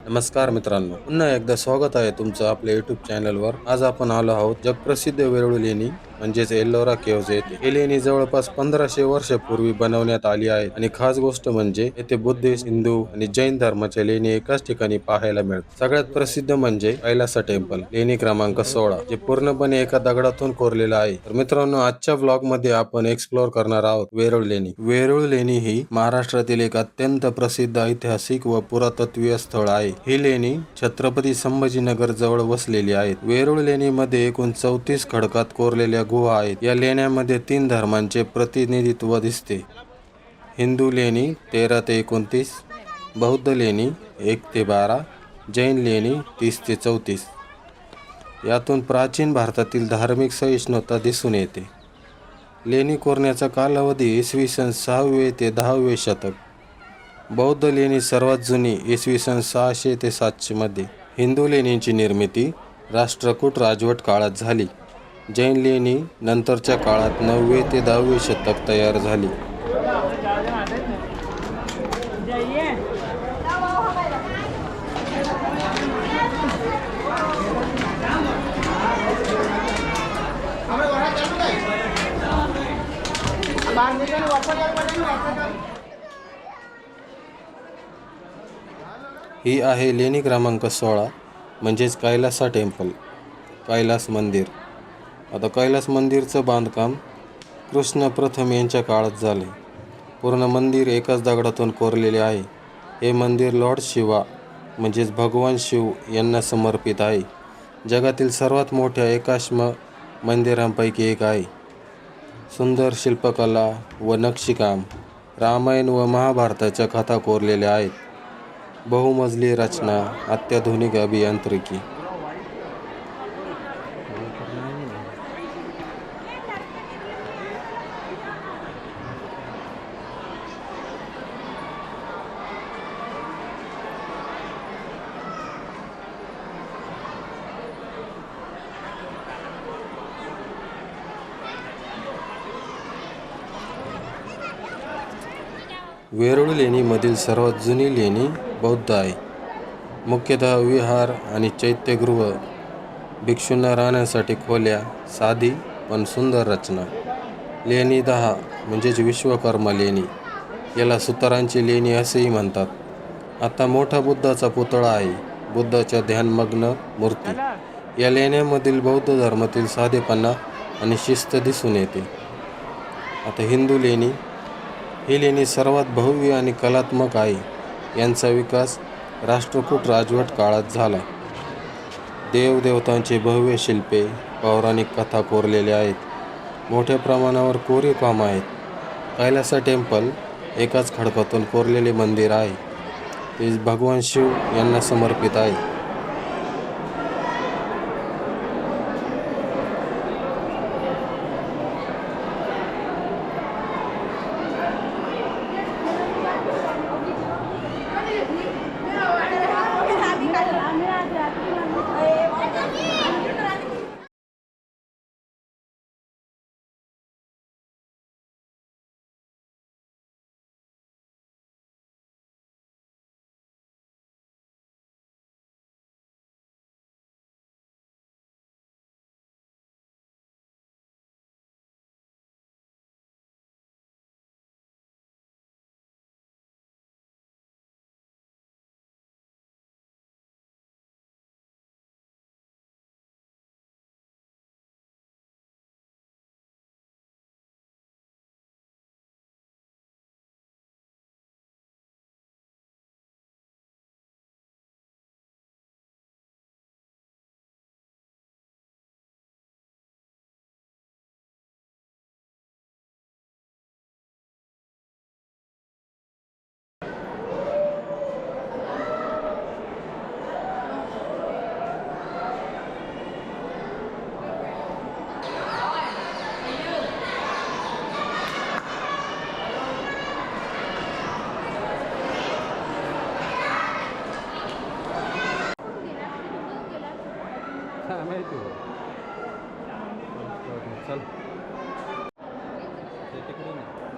नमस्कार मित्रांनो, पुन्हा एकदा स्वागत आहे तुमचं आपल्या युट्यूब चॅनलवर। आज आपण आलो आहोत जगप्रसिद्ध वेरूळ लेणी म्हणजेच एल्लोरा केव्ज येथे। ही लेणी जवळपास 1500 वर्षापूर्वी बनवण्यात आली आहे आणि खास गोष्ट म्हणजे येथे बुद्धिस्ट, हिंदू आणि जैन धर्माच्या लेणी एकाच ठिकाणी पाहायला मिळतात। सगळ्यात प्रसिद्ध म्हणजे कैलास टेम्पल, लेणी क्रमांक 16, जे पूर्णपणे एका दगडातून कोरलेलं आहे। तर मित्रांनो, आजच्या व्लॉग मध्ये आपण एक्सप्लोर करणार आहोत वेरूळ लेणी। वेरूळ लेणी ही महाराष्ट्रातील एक अत्यंत प्रसिद्ध ऐतिहासिक व पुरातत्वीय स्थळ आहे। ही लेणी छत्रपती संभाजीनगर जवळ वसलेली आहेत। वेरूळ लेणीमध्ये एकूण 34 खडकात कोरलेल्या गुहा आहेत। या लेण्यांमध्ये 3 धर्मांचे प्रतिनिधित्व दिसते। हिंदू लेणी 13 ते 29, बौद्ध लेणी 1 ते 12, जैन लेणी 30 ते 34। यातून प्राचीन भारतातील धार्मिक सहिष्णुता दिसून येते। लेणी कोरण्याचा कालावधी इसवी सन 6वे ते 10वे शतक। बौद्ध लेणी सर्वात जुनी इसवी सन 600 ते 700 मध्ये। हिंदू लेणींची निर्मिती राष्ट्रकूट राजवट काळात झाली। जैन लेणी नंतरच्या काळात 9वे ते 10वे शतक तयार झाली। ही आहे लेणी क्रमांक 16 म्हणजेच कैलासा टेम्पल, कैलास मंदिर। आता कैलास मंदिरचं बांधकाम कृष्ण प्रथम यांच्या काळात झाले। पूर्ण मंदिर एकाच दगडातून कोरलेले आहे। हे मंदिर लॉर्ड शिवा म्हणजेच भगवान शिव यांना समर्पित आहे। जगातील सर्वात मोठ्या एकाश्म मंदिरांपैकी एक आहे। सुंदर शिल्पकला व नक्षीकाम, रामायण व महाभारताच्या कथा कोरलेल्या आहेत। बहुमजली रचना, अत्याधुनिक अभियांत्रिकी। वेरूळ लेणीमधील सर्वात जुनी लेणी बौद्ध आहे। मुख्यतः विहार आणि चैत्यगृह, भिक्षूंना राहण्यासाठी खोल्या, साधी पण सुंदर रचना। लेणी 10 म्हणजेच विश्वकर्मा लेणी, याला सुतारांची लेणी असेही म्हणतात। आता मोठा बुद्धाचा पुतळा आहे, बुद्धाच्या ध्यानमग्न मूर्ती। या लेण्यांमधील बौद्ध धर्मातील साधेपणा आणि शिस्त दिसून येते। आता हिंदू लेणी, ही लेणी सर्वात भव्य आणि कलात्मक आहे। यांचा विकास राष्ट्रकूट राजवट काळात झाला। देवदेवतांचे भव्य शिल्पे, पौराणिक कथा कोरलेल्या आहेत। मोठ्या प्रमाणावर कोरीव काम आहेत। कैलासा टेम्पल एकाच खडकातून कोरलेले मंदिर आहे। ते भगवान शिव यांना समर्पित आहे।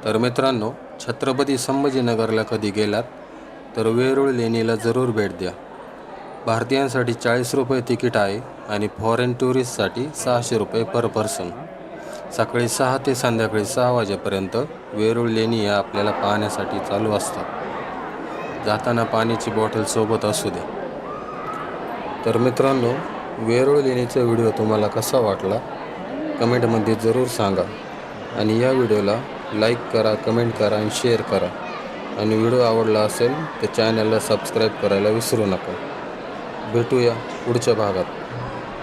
तर मित्रांनो, छत्रपती संभाजीनगरला कधी गेलात तर वेरूळ लेणीला जरूर भेट द्या। भारतीयांसाठी 40 रुपये तिकीट आहे आणि फॉरेन टुरिस्टसाठी 600 रुपये पर पर्सन. सकाळी 6 ते संध्याकाळी 6 वाजेपर्यंत वेरूळ लेणी या आपल्याला पाहण्यासाठी चालू असतात. जाताना पाण्याची बॉटल सोबत असू द्या. तर मित्रांनो, वेरूळ लेणीचा व्हिडिओ तुम्हाला कसा वाटला कमेंटमध्ये जरूर सांगा आणि या व्हिडिओला लाईक करा, कमेंट करा आणि शेअर करा. आणि व्हिडिओ आवडला असेल तर चॅनलला सबस्क्राईब करायला विसरू नका. भेटूया पुढच्या भागात.